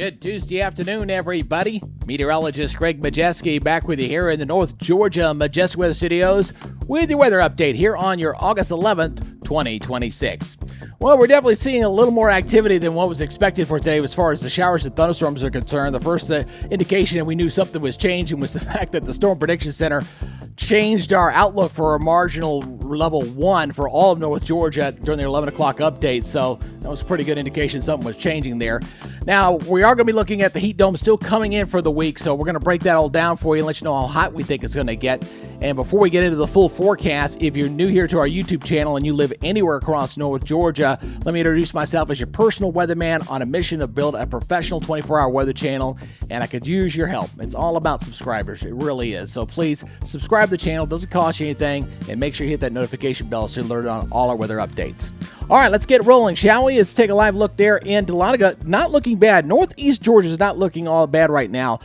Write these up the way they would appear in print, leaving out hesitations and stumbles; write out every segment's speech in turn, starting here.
Good Tuesday afternoon, everybody. Meteorologist Greg Majewski back with you here in the North Georgia Majestic Weather Studios with your weather update here on your August 11th, 2026. Well, we're definitely seeing a little more activity than what was expected for today as far as the showers and thunderstorms are concerned. The first indication that we knew something was changing was the fact that the Storm Prediction Center changed our outlook for a marginal level 1 for all of North Georgia during their 11 o'clock update. So that was a pretty good indication something was changing there. Now, we are going to be looking at the heat dome still coming in for the week. So we're going to break that all down for you and let you know how hot we think it's going to get. And before we get into the full forecast, if you're new here to our YouTube channel and you live anywhere across North Georgia, let me introduce myself as your personal weatherman on a mission to build a professional 24-hour weather channel, and I could use your help. It's all about subscribers. It really is. So please subscribe to the channel. It doesn't cost you anything, and make sure you hit that notification bell so you're alerted on all our weather updates. All right, let's get rolling, shall we? Let's take a live look there in Dahlonega. Not looking bad. Northeast Georgia is not looking all bad right now.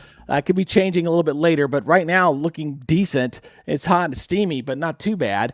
Could be changing a little bit later, but right now looking decent. It's hot and steamy, but not too bad.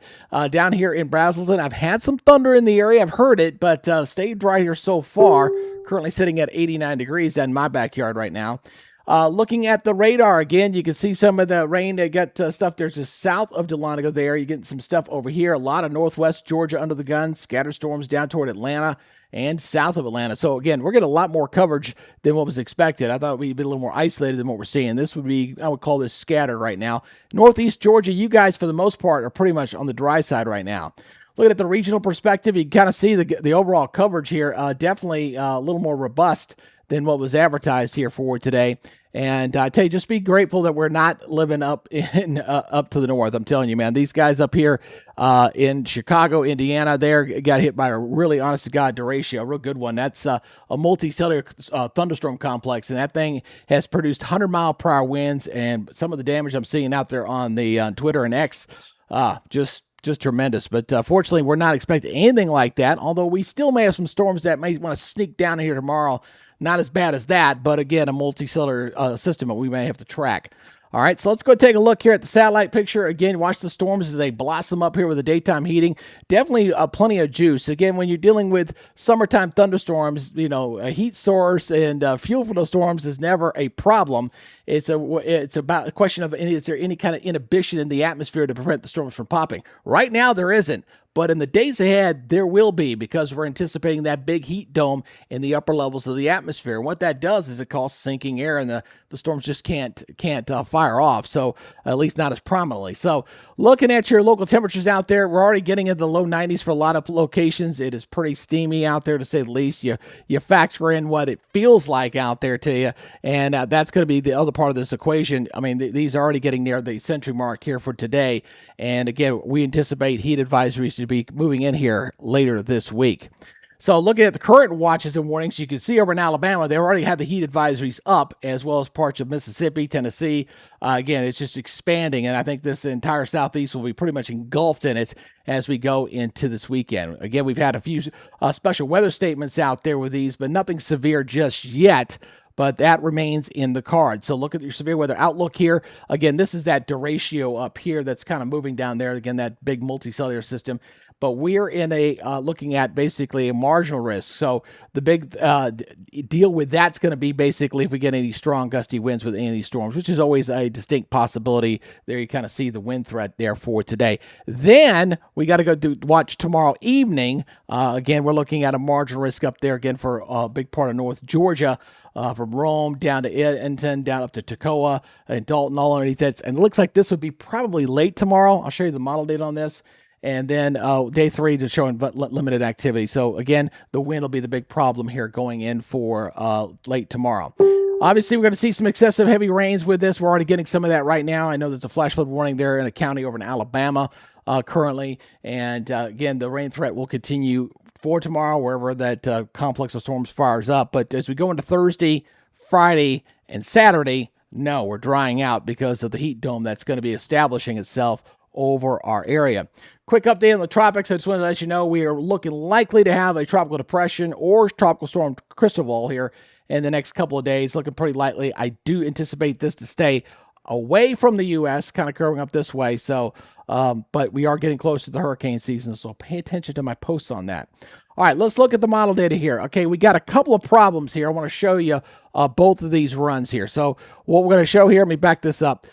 Down here in Brazelton, I've had some thunder in the area. I've heard it, but stayed dry here so far. Currently sitting at 89 degrees in my backyard right now. Looking at the radar again, you can see some of the rain. They got stuff there's just south of Dahlonega there. You're getting some stuff over here. A lot of northwest Georgia under the gun. Scattered storms down toward Atlanta and south of Atlanta. So again, we're getting a lot more coverage than what was expected. I thought we'd be a little more isolated than what we're seeing. This would be, I would call this scattered right now. Northeast Georgia, you guys for the most part are pretty much on the dry side right now. Looking at the regional perspective, you kind of see the overall coverage here. Definitely a little more robust than what was advertised here for today. And I tell you, just be grateful that we're not living up in up to the north. I'm telling you, man, these guys up here in Chicago, Indiana, they got hit by a really, honest to God, derecho, a real good one. That's a multicellular thunderstorm complex, and that thing has produced 100-mile-per-hour winds. And some of the damage I'm seeing out there on the Twitter and X, just tremendous. But fortunately, we're not expecting anything like that, although we still may have some storms that may want to sneak down here tomorrow. Not as bad as that, but again, a multicellular system that we may have to track. All right, so let's go take a look here at the satellite picture. Again, watch the storms as they blossom up here with the daytime heating. Definitely plenty of juice. Again, when you're dealing with summertime thunderstorms, you know, a heat source and fuel for those storms is never a problem. It's about a question of, is there any kind of inhibition in the atmosphere to prevent the storms from popping? Right now, there isn't. But in the days ahead, there will be, because we're anticipating that big heat dome in the upper levels of the atmosphere. And what that does is it causes sinking air, and the storms just can't fire off, so at least not as prominently. So looking at your local temperatures out there, we're already getting into the low 90s for a lot of locations. It is pretty steamy out there, to say the least. You factor in what it feels like out there to you, and that's going to be the other part of this equation. I mean, these are already getting near the century mark here for today. And again, we anticipate heat advisories to be moving in here later this week. So looking at the current watches and warnings, you can see over in Alabama, they already had the heat advisories up, as well as parts of Mississippi, Tennessee. Again, it's just expanding, and I think this entire Southeast will be pretty much engulfed in it as we go into this weekend. Again, we've had a few special weather statements out there with these, but nothing severe just yet. But that remains in the card. So look at your severe weather outlook here. Again, this is that derecho up here that's kind of moving down there. Again, that big multicellular system. But we're in a looking at basically a marginal risk. So the big deal with that's going to be basically if we get any strong gusty winds with any of these storms, which is always a distinct possibility. There you kind of see the wind threat there for today. Then we got to go watch tomorrow evening. Again, we're looking at a marginal risk up there again for a big part of North Georgia, from Rome down to Edenton, down up to Toccoa and Dalton, all underneath that. And it looks like this would be probably late tomorrow. I'll show you the model date on this. And then day 3 to showing limited activity. So again, the wind will be the big problem here going in for late tomorrow. Obviously, we're going to see some excessive heavy rains with this. We're already getting some of that right now. I know there's a flash flood warning there in a county over in Alabama currently. And again, the rain threat will continue for tomorrow, wherever that complex of storms fires up. But as we go into Thursday, Friday, and Saturday, no, we're drying out because of the heat dome that's going to be establishing itself over our area. Quick update on the tropics. I just want to let you know we are looking likely to have a tropical depression or tropical storm crystal ball here in the next couple of days. Looking pretty likely. I do anticipate this to stay away from the U.S., kind of curving up this way. So, but we are getting close to the hurricane season, so pay attention to my posts on that. All right, let's look at the model data here. Okay, we got a couple of problems here. I want to show you both of these runs here. So what we're going to show here, let me back this up.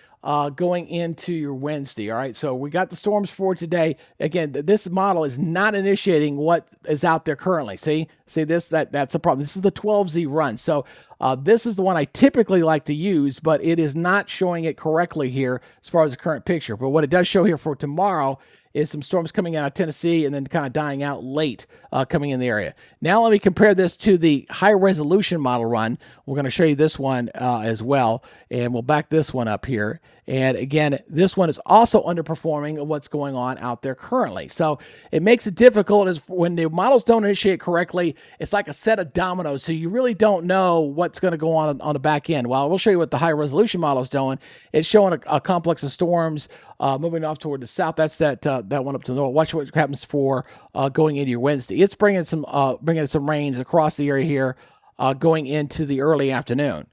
Going into your Wednesday. All right, so we got the storms for today. Again, this model is not initiating what is out there currently. See this? That's a problem. This is the 12Z run. So this is the one I typically like to use, but it is not showing it correctly here as far as the current picture. But what it does show here for tomorrow is some storms coming out of Tennessee and then kind of dying out late coming in the area. Now let me compare this to the high resolution model run. We're going to show you this one as well, and we'll back this one up here. And again, this one is also underperforming what's going on out there currently. So it makes it difficult as when the models don't initiate correctly, it's like a set of dominoes. So you really don't know what's going to go on the back end. Well, we'll show you what the high resolution model is doing. It's showing a complex of storms moving off toward the south. That's that one up to the north. Watch what happens for going into your Wednesday. It's bringing some rains across the area here going into the early afternoon.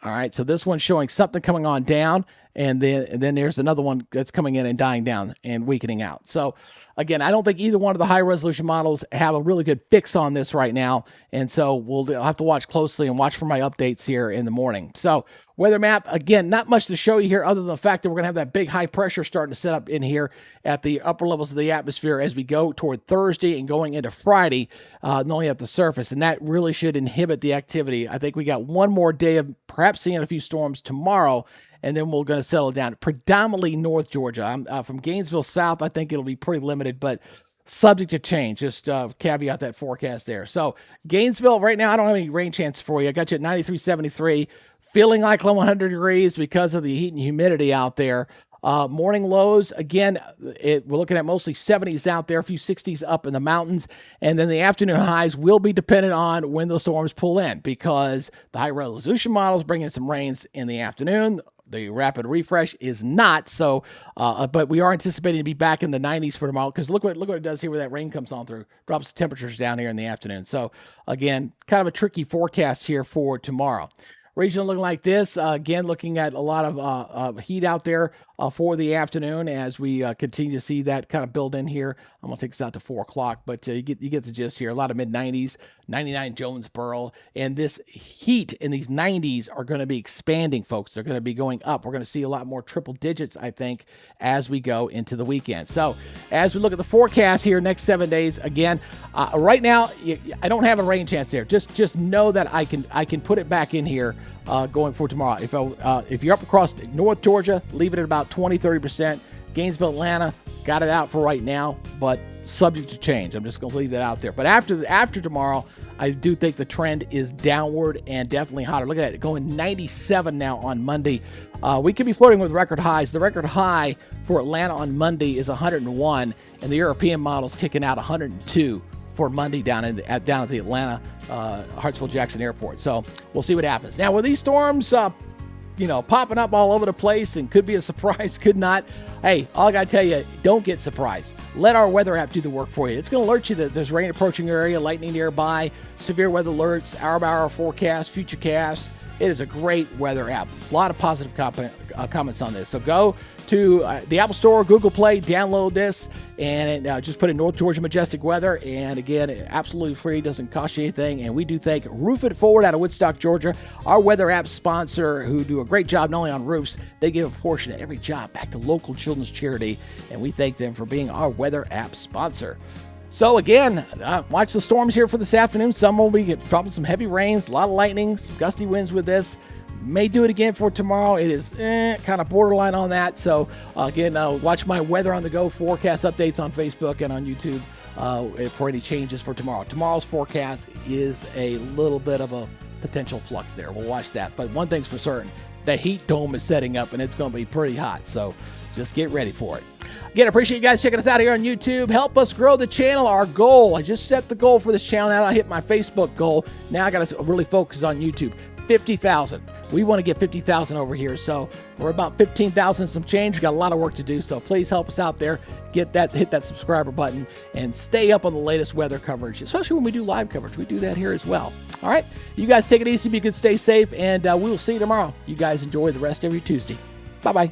All right, so this one's showing something coming on down, and then there's another one that's coming in and dying down and weakening out. So again, I don't think either one of the high resolution models have a really good fix on this right now, and so I'll have to watch closely and watch for my updates here in the morning. So weather map, again, not much to show you here other than the fact that we're going to have that big high pressure starting to set up in here at the upper levels of the atmosphere as we go toward Thursday and going into Friday, not only at the surface, and that really should inhibit the activity. I think we got one more day of perhaps seeing a few storms tomorrow, and then we're going to settle down. Predominantly North Georgia. From Gainesville south, I think it'll be pretty limited, but subject to change. Just caveat that forecast there. So Gainesville, right now, I don't have any rain chance for you. I got you at 93.73. Feeling like 100 degrees because of the heat and humidity out there. Morning lows, again, we're looking at mostly 70s out there, a few 60s up in the mountains. And then the afternoon highs will be dependent on when those storms pull in, because the high resolution models bring in some rains in the afternoon. The rapid refresh is not. So, but we are anticipating to be back in the 90s for tomorrow, because look what it does here where that rain comes on through. Drops the temperatures down here in the afternoon. So again, kind of a tricky forecast here for tomorrow. Region looking like this. Again, looking at a lot of heat out there for the afternoon as we continue to see that kind of build in here. I'm going to take this out to 4 o'clock, but you get the gist here. A lot of mid-90s, 99 Jonesboro, and this heat in these 90s are going to be expanding, folks. They're going to be going up. We're going to see a lot more triple digits, I think, as we go into the weekend. So as we look at the forecast here, next 7 days, again, right now, I don't have a rain chance there. Just know that I can put it back in here going for tomorrow. If you're up across North Georgia, leave it at about 20-30%. Gainesville, Atlanta, got it out for right now, but subject to change. I'm just going to leave that out there. But after tomorrow, I do think the trend is downward and definitely hotter. Look at that, going 97 now on Monday. We could be flirting with record highs. The record high for Atlanta on Monday is 101, and the European model's kicking out 102 for Monday down at the Atlanta Hartsfield-Jackson Airport. So we'll see what happens. Now, with these storms popping up all over the place and could be a surprise, could not. Hey, all I got to tell you, don't get surprised. Let our weather app do the work for you. It's going to alert you that there's rain approaching your area, lightning nearby, severe weather alerts, hour-by-hour forecast, futurecast. It is a great weather app. A lot of positive comments on this. So go to the Apple Store, Google Play, download this, and just put in North Georgia Majestic weather. And again, absolutely free, doesn't cost you anything. And we do thank Roof It Forward out of Woodstock, Georgia, our weather app sponsor, who do a great job not only on roofs, they give a portion of every job back to local children's charity. And we thank them for being our weather app sponsor. So again, watch the storms here for this afternoon. Some will be dropping some heavy rains, a lot of lightning, some gusty winds with this. May do it again for tomorrow. It is kind of borderline on that. So again, watch my Weather on the Go forecast updates on Facebook and on YouTube for any changes for tomorrow. Tomorrow's forecast is a little bit of a potential flux there. We'll watch that. But one thing's for certain, the heat dome is setting up and it's going to be pretty hot. So just get ready for it. Again, I appreciate you guys checking us out here on YouTube. Help us grow the channel. Our goal, I just set the goal for this channel. Now I hit my Facebook goal. Now I got to really focus on YouTube. 50,000. We want to get 50,000 over here. So we're about 15,000 some change. We've got a lot of work to do. So please help us out there. Hit that subscriber button and stay up on the latest weather coverage, especially when we do live coverage. We do that here as well. All right. You guys take it easy. Be good. Stay safe. And we will see you tomorrow. You guys enjoy the rest of your Tuesday. Bye-bye.